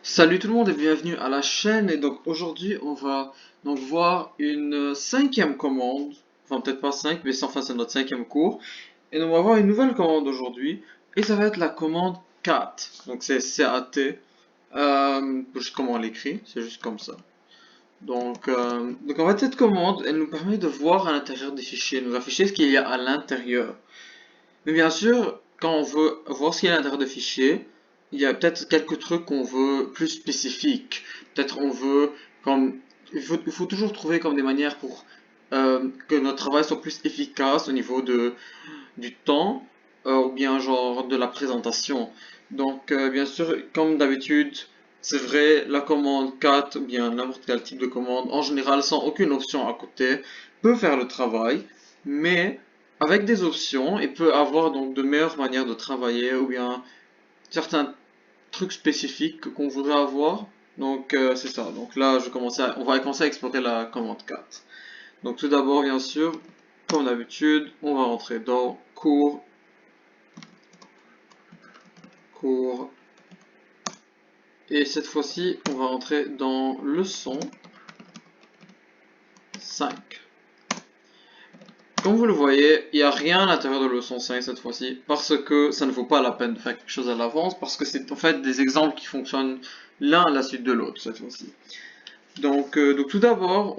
Salut tout le monde et bienvenue à la chaîne. Et donc aujourd'hui on va donc voir une cinquième commande, enfin peut-être pas cinq, mais enfin c'est notre cinquième cours. Et donc on va voir une nouvelle commande aujourd'hui et ça va être la commande cat. Donc c'est CAT. Juste comment on l'écrit, c'est juste comme ça. Donc en fait cette commande elle nous permet de voir à l'intérieur des fichiers, nous afficher ce qu'il y a à l'intérieur. Mais bien sûr, quand on veut voir ce qu'il y a à l'intérieur des fichiers, il y a peut-être quelques trucs qu'on veut plus spécifiques. Peut-être on veut comme il faut toujours trouver comme des manières pour que notre travail soit plus efficace au niveau du temps ou bien genre de la présentation. Bien sûr, comme d'habitude, c'est vrai, la commande cat ou bien n'importe quel type de commande, en général sans aucune option à côté, peut faire le travail, mais avec des options, il peut avoir donc de meilleures manières de travailler ou bien certains trucs spécifiques qu'on voudrait avoir. C'est ça. Donc là, on va commencer à explorer la commande cat. Donc tout d'abord, bien sûr, comme d'habitude, on va rentrer dans cours, et cette fois-ci, on va rentrer dans leçon 5. Comme vous le voyez, il n'y a rien à l'intérieur de leçon 5 cette fois-ci, parce que ça ne vaut pas la peine de faire quelque chose à l'avance, parce que c'est en fait des exemples qui fonctionnent l'un à la suite de l'autre cette fois-ci. Donc tout d'abord,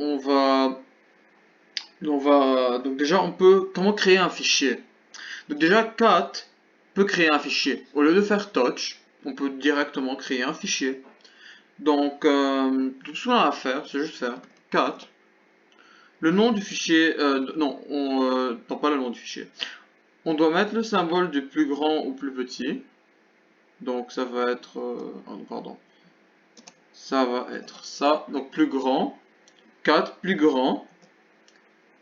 donc déjà on peut, comment créer un fichier? Donc déjà, cat peut créer un fichier. Au lieu de faire touch, on peut directement créer un fichier. Tout ce qu'on a à faire, c'est juste faire cat. Le nom du fichier, non, pas le nom du fichier. On doit mettre le symbole du plus grand au plus petit. Donc ça va être, pardon, ça va être ça. Donc plus grand, cat plus grand,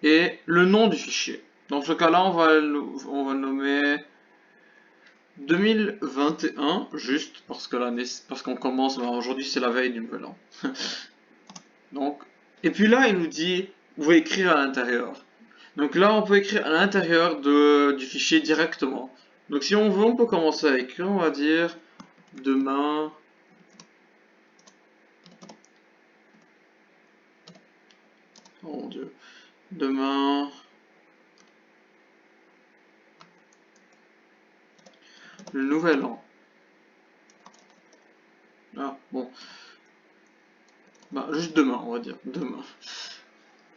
et le nom du fichier. Dans ce cas-là, on va le nommer 2021, juste parce qu'on commence, aujourd'hui c'est la veille du nouvel an. Donc, et puis là, il nous dit, vous pouvez écrire à l'intérieur. Donc là, on peut écrire à l'intérieur du fichier directement. Donc si on veut, on peut commencer à écrire, on va dire, demain, oh mon Dieu, demain, le nouvel an. Ah, bon, bah, juste demain, on va dire, demain.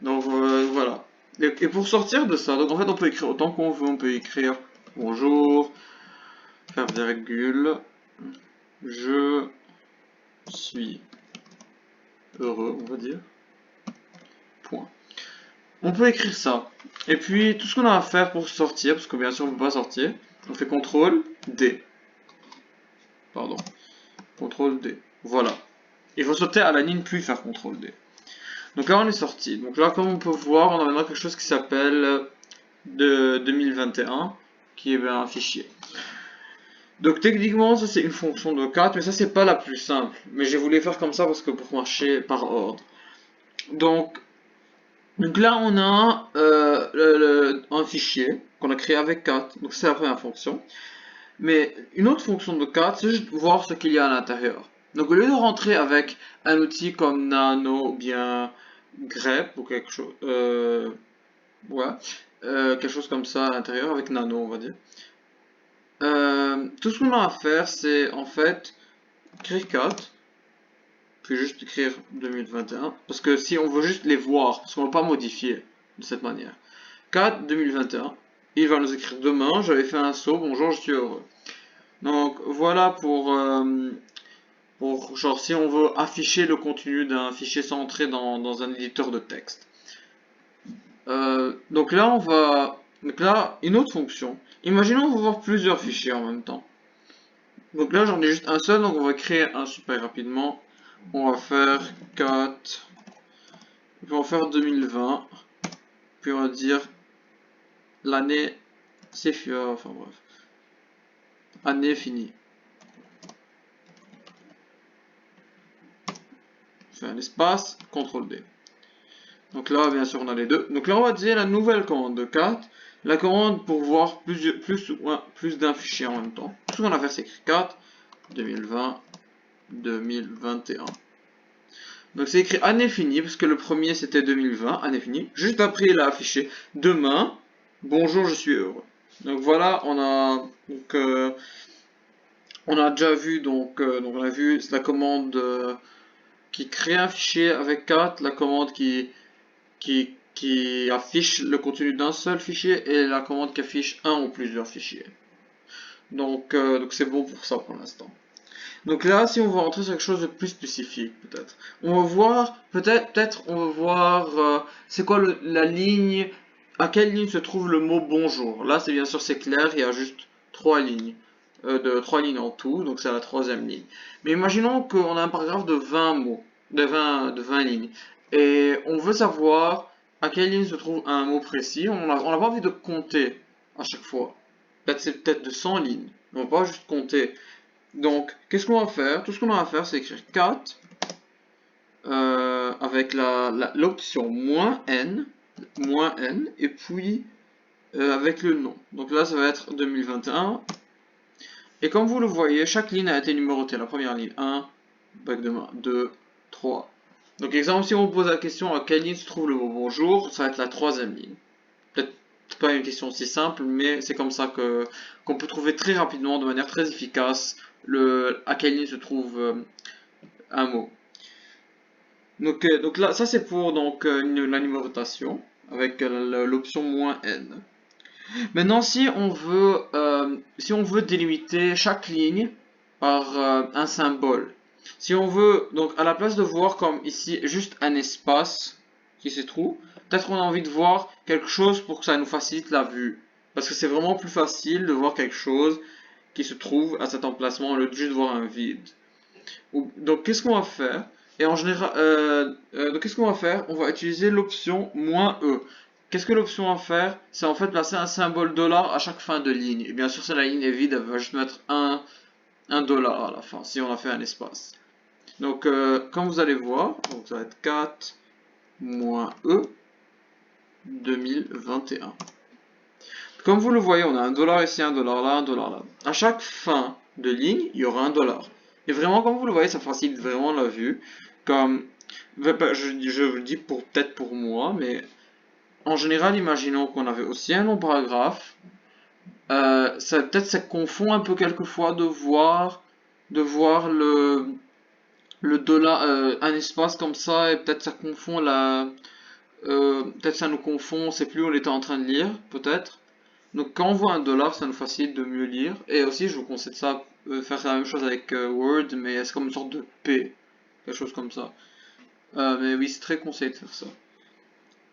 Voilà. Et pour sortir de ça, donc en fait, on peut écrire autant qu'on veut, on peut écrire bonjour, faire virgule, je suis heureux, on va dire, point. On peut écrire ça. Et puis, tout ce qu'on a à faire pour sortir, parce que bien sûr on ne peut pas sortir, on fait CTRL D. Pardon. CTRL D. Voilà. Il faut sauter à la ligne puis faire CTRL D. Donc là on est sorti. Donc là comme on peut voir, on a maintenant quelque chose qui s'appelle de 2021, qui est un fichier. Donc techniquement ça c'est une fonction de 4, mais ça c'est pas la plus simple. Mais j'ai voulu faire comme ça parce que pour marcher par ordre. Donc Donc là, on a un fichier qu'on a créé avec cat, donc c'est la première fonction. Mais une autre fonction de cat, c'est juste voir ce qu'il y a à l'intérieur. Donc au lieu de rentrer avec un outil comme nano ou bien grep ou quelque chose, ouais, quelque chose comme ça à l'intérieur avec nano, on va dire. Tout ce qu'on a à faire, c'est en fait créer cat, puis juste écrire 2021, parce que si on veut juste les voir, parce qu'on ne va pas modifier de cette manière. 4 2021. Il va nous écrire demain, j'avais fait un saut, bonjour, je suis heureux. Donc voilà pour genre si on veut afficher le contenu d'un fichier sans entrer dans un éditeur de texte. Donc là, une autre fonction. Imaginons on veut voir plusieurs fichiers en même temps. Donc là, j'en ai juste un seul, donc on va créer un super rapidement. On va faire 4, puis on va faire 2020, puis on va dire l'année, c'est fier, enfin bref. Année finie. Je fais un espace, CTRL D. Donc là, bien sûr, on a les deux. Donc là, on va dire la nouvelle commande de 4. La commande pour voir plus d'un fichier en même temps. Tout ce qu'on a fait, c'est écrire 4, 2020, 2021. Donc c'est écrit année finie, parce que le premier c'était 2020, année finie. Juste après il a affiché demain, bonjour je suis heureux. Donc voilà, on a déjà vu, donc on a vu la commande qui crée un fichier avec 4, la commande qui affiche le contenu d'un seul fichier et la commande qui affiche un ou plusieurs fichiers. Donc c'est bon pour ça pour l'instant. Donc là, si on veut rentrer sur quelque chose de plus spécifique, peut-être, on va voir, on va voir, c'est quoi la ligne, à quelle ligne se trouve le mot bonjour. Là, c'est bien sûr c'est clair, il y a juste 3 lignes, trois lignes en tout, donc c'est la troisième ligne. Mais imaginons qu'on a un paragraphe de 20 mots, de 20 lignes, et on veut savoir à quelle ligne se trouve un mot précis. On n'a pas envie de compter à chaque fois. Peut-être c'est peut-être de 100 lignes. On va pas juste compter. Donc, qu'est-ce qu'on va faire? Tout ce qu'on a à faire, c'est écrire 4 avec l'option -n, et puis avec le nom. Donc là, ça va être 2021. Et comme vous le voyez, chaque ligne a été numérotée. La première ligne, 1, bac de main, 2, 3. Donc, exemple, si on vous pose la question à quelle ligne se trouve le mot bonjour, ça va être la troisième ligne. Peut-être pas une question si simple, mais c'est comme ça qu'on peut trouver très rapidement, de manière très efficace, à quelle ligne se trouve un mot. Donc là, ça c'est pour la numérotation avec l'option -n. Maintenant, si on veut délimiter chaque ligne par un symbole, si on veut, donc à la place de voir comme ici juste un espace qui se trouve, peut-être qu'on a envie de voir quelque chose pour que ça nous facilite la vue. Parce que c'est vraiment plus facile de voir quelque chose qui se trouve à cet emplacement au lieu de juste voir un vide. Donc qu'est-ce qu'on va faire? Et en général, donc qu'est-ce qu'on va faire? On va utiliser l'option -e. Qu'est-ce que l'option va faire? C'est en fait placer un symbole dollar à chaque fin de ligne. Et bien sûr, si la ligne est vide, elle va juste mettre un dollar à la fin, si on a fait un espace. Donc, comme vous allez voir, donc ça va être 4 -e 2021. Comme vous le voyez, on a un dollar ici, un dollar là, un dollar là. À chaque fin de ligne, il y aura un dollar. Et vraiment, comme vous le voyez, ça facilite vraiment la vue. Comme, je le dis peut-être pour moi, mais en général, imaginons qu'on avait aussi un long paragraphe. Peut-être ça confond un peu quelquefois de voir le dollar, un espace comme ça, et peut-être ça confond peut-être ça nous confond, c'est plus où on était en train de lire, peut-être. Donc quand on voit un dollar, ça nous facilite de mieux lire. Et aussi, je vous conseille de faire la même chose avec Word, mais c'est comme une sorte de P, quelque chose comme ça. Mais oui, c'est très conseillé de faire ça.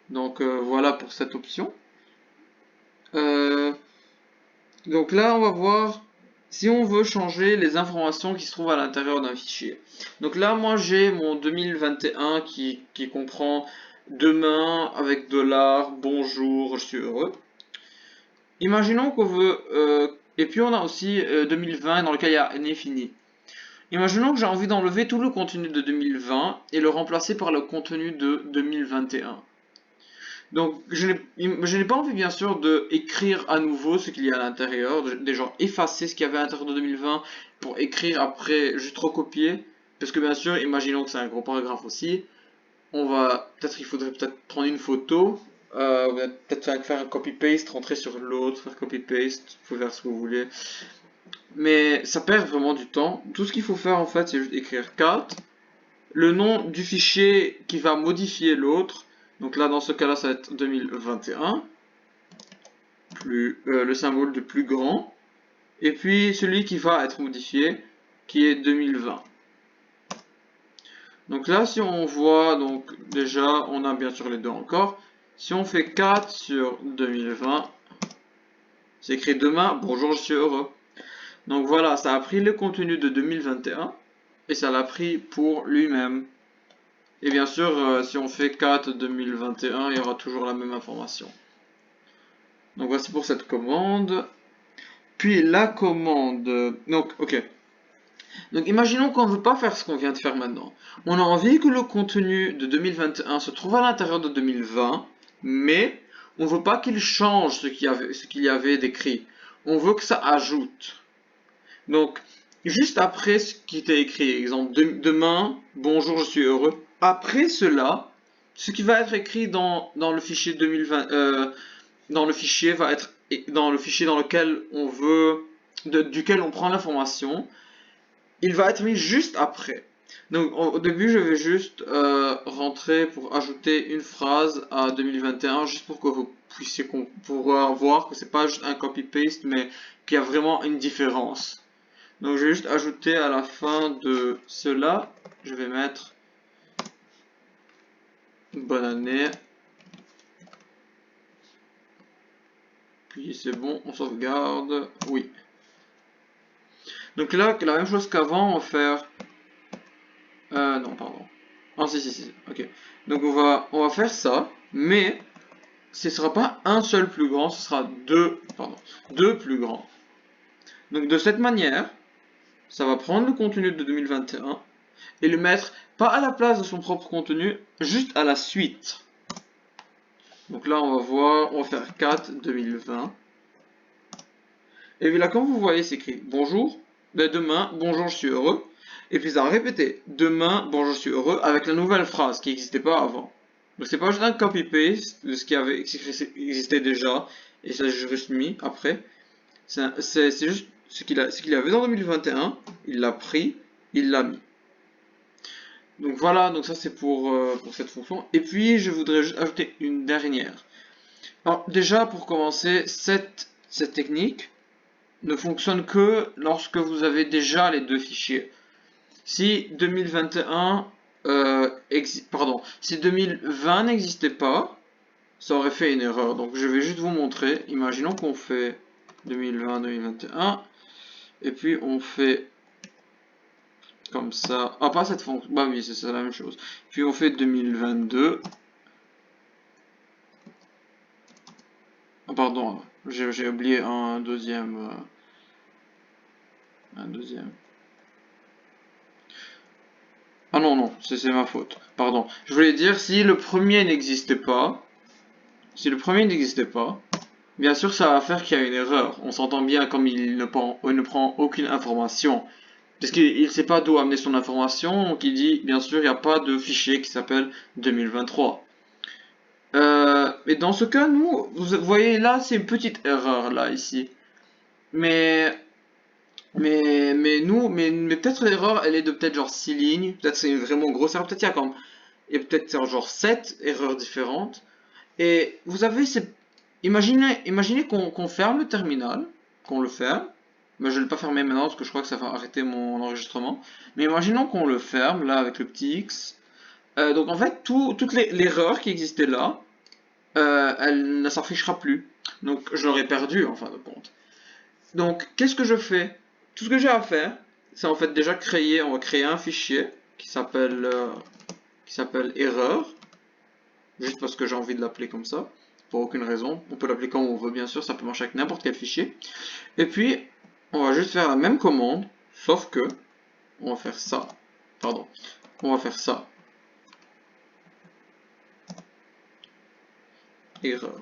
Donc voilà pour cette option. Donc là, on va voir si on veut changer les informations qui se trouvent à l'intérieur d'un fichier. Donc là, moi, j'ai mon 2021 qui comprend demain avec dollar, bonjour, je suis heureux. Imaginons qu'on veut... et puis on a aussi 2020 dans lequel il y a année finie. Imaginons que j'ai envie d'enlever tout le contenu de 2020 et le remplacer par le contenu de 2021. Donc, je n'ai pas envie, bien sûr, de écrire à nouveau ce qu'il y a à l'intérieur, déjà effacer ce qu'il y avait à l'intérieur de 2020 pour écrire après, juste recopier. Parce que, bien sûr, imaginons que c'est un gros paragraphe aussi. Il faudrait peut-être prendre une photo, peut-être faire un copy-paste, rentrer sur l'autre, faire copy-paste, vous pouvez faire ce que vous voulez. Mais ça perd vraiment du temps. Tout ce qu'il faut faire, en fait, c'est juste écrire 4, le nom du fichier qui va modifier l'autre. Donc là, dans ce cas-là, ça va être 2021, le symbole de plus grand, et puis celui qui va être modifié, qui est 2020. Donc là, si on voit, donc déjà, on a bien sûr les deux encore. Si on fait 4 sur 2020, c'est écrit demain, bonjour, je suis heureux. Donc voilà, ça a pris le contenu de 2021, et ça l'a pris pour lui-même. Et bien sûr, si on fait 4 2021, il y aura toujours la même information. Donc voici pour cette commande. Puis la commande... Donc, ok. Donc imaginons qu'on ne veut pas faire ce qu'on vient de faire maintenant. On a envie que le contenu de 2021 se trouve à l'intérieur de 2020, mais on ne veut pas qu'il change ce qu'il y avait décrit. On veut que ça ajoute. Donc, juste après ce qui était écrit. Exemple, demain, bonjour, je suis heureux. Après cela, ce qui va être écrit dans le fichier 2020, dans le fichier va être dans le fichier dans lequel on veut, duquel on prend l'information, il va être mis juste après. Donc au début, je vais juste rentrer pour ajouter une phrase à 2021, juste pour que vous puissiez pouvoir voir que c'est pas juste un copy-paste, mais qu'il y a vraiment une différence. Donc je vais juste ajouter à la fin de cela, je vais mettre bonne année. Puis c'est bon, on sauvegarde. Oui. Donc là, la même chose qu'avant, on va faire... non, pardon. Ah, si. Ok. Donc on va faire ça, mais ce ne sera pas un seul plus grand, ce sera deux plus grands. Donc de cette manière, ça va prendre le contenu de 2021 et le mettre pas à la place de son propre contenu, juste à la suite. Donc là, on va voir, on va faire 4 2020. Et puis là, comme vous voyez, c'est écrit bonjour, demain, bonjour, je suis heureux. Et puis ça va répéter demain, bonjour, je suis heureux, avec la nouvelle phrase qui n'existait pas avant. Donc c'est pas juste un copy-paste de ce qui existait déjà, et ça j'ai juste mis après. C'est juste ce qu'il avait dans 2021, il l'a pris, il l'a mis. Donc voilà, donc ça c'est pour cette fonction. Et puis je voudrais juste ajouter une dernière. Alors déjà pour commencer, cette technique ne fonctionne que lorsque vous avez déjà les deux fichiers. Si 2021, si 2020 n'existait pas, ça aurait fait une erreur. Donc je vais juste vous montrer. Imaginons qu'on fait 2020-2021 et puis on fait comme ça. Ah, pas cette fonction. Bah oui, c'est la même chose. Puis on fait 2022. Ah, pardon, j'ai oublié un deuxième. Un deuxième. Ah non, c'est ma faute. Pardon. Je voulais dire, si le premier n'existait pas, bien sûr, ça va faire qu'il y a une erreur. On s'entend bien comme il ne prend aucune information. Parce qu'il ne sait pas d'où amener son information, donc il dit, bien sûr, il n'y a pas de fichier qui s'appelle 2023. Mais dans ce cas, nous, vous voyez là, c'est une petite erreur là, ici. Mais mais peut-être l'erreur, elle est de peut-être genre 6 lignes, peut-être c'est une vraiment grosse erreur, peut-être il y a peut-être genre 7 erreurs différentes. Et vous avez imaginez qu'on ferme le terminal, qu'on le ferme, mais je ne vais pas fermer maintenant parce que je crois que ça va arrêter mon enregistrement. Mais imaginons qu'on le ferme là avec le petit X. Donc en fait, toute l'erreur qui existait là, elle ne s'affichera plus. Donc je l'aurais perdu en fin de compte. Donc, qu'est-ce que je fais? Tout ce que j'ai à faire, c'est en fait déjà on va créer un fichier qui s'appelle erreur, juste parce que j'ai envie de l'appeler comme ça, pour aucune raison. On peut l'appeler comme on veut, bien sûr, ça peut marcher avec n'importe quel fichier. Et puis, on va juste faire la même commande, sauf que, on va faire ça. Pardon. On va faire ça. Erreur.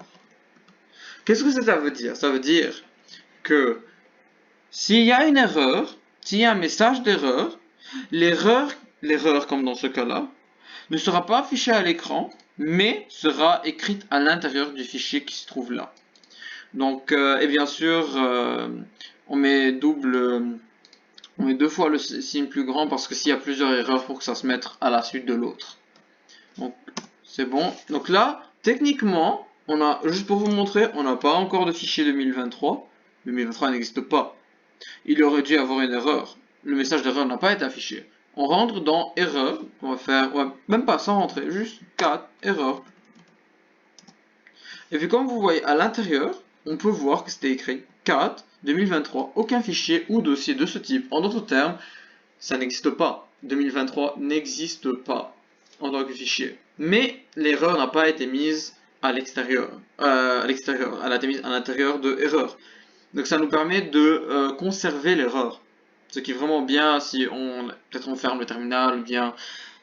Qu'est-ce que ça veut dire? Ça veut dire que s'il y a une erreur, s'il y a un message d'erreur, l'erreur comme dans ce cas-là, ne sera pas affichée à l'écran, mais sera écrite à l'intérieur du fichier qui se trouve là. Donc, et bien sûr, on met deux fois le signe plus grand parce que s'il y a plusieurs erreurs pour que ça se mette à la suite de l'autre. Donc, c'est bon. Donc là, techniquement, juste pour vous montrer, on n'a pas encore de fichier 2023. 2023 n'existe pas. Il aurait dû avoir une erreur. Le message d'erreur n'a pas été affiché. On rentre dans erreur. On va même pas sans rentrer, juste 4, erreur. Et puis comme vous voyez à l'intérieur, on peut voir que c'était écrit 4, 2023, aucun fichier ou dossier de ce type. En d'autres termes, ça n'existe pas. 2023 n'existe pas en tant que fichier. Mais l'erreur n'a pas été mise à l'extérieur. Elle a été mise à l'intérieur de erreur. Donc ça nous permet de conserver l'erreur. Ce qui est vraiment bien si peut-être on ferme le terminal ou bien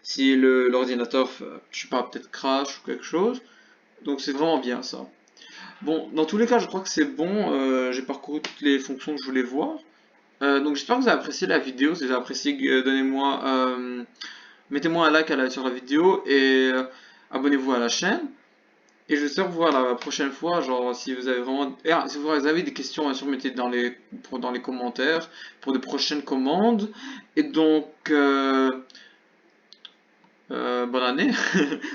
si l'ordinateur, je sais pas, peut-être crash ou quelque chose. Donc c'est vraiment bien ça. Bon, dans tous les cas, je crois que c'est bon. J'ai parcouru toutes les fonctions que je voulais voir. Donc j'espère que vous avez apprécié la vidéo. Si vous avez apprécié, donnez-moi, mettez-moi un like sur la vidéo et abonnez-vous à la chaîne. Et j'espère vous voir la prochaine fois. Genre, si vous avez vraiment, si vous avez des questions, bien sûr, mettez dans les commentaires pour de prochaines commandes. Et donc, bonne année,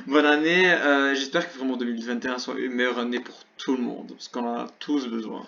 bonne année. J'espère que vraiment 2021 soit une meilleure année pour tout le monde, parce qu'on en a tous besoin.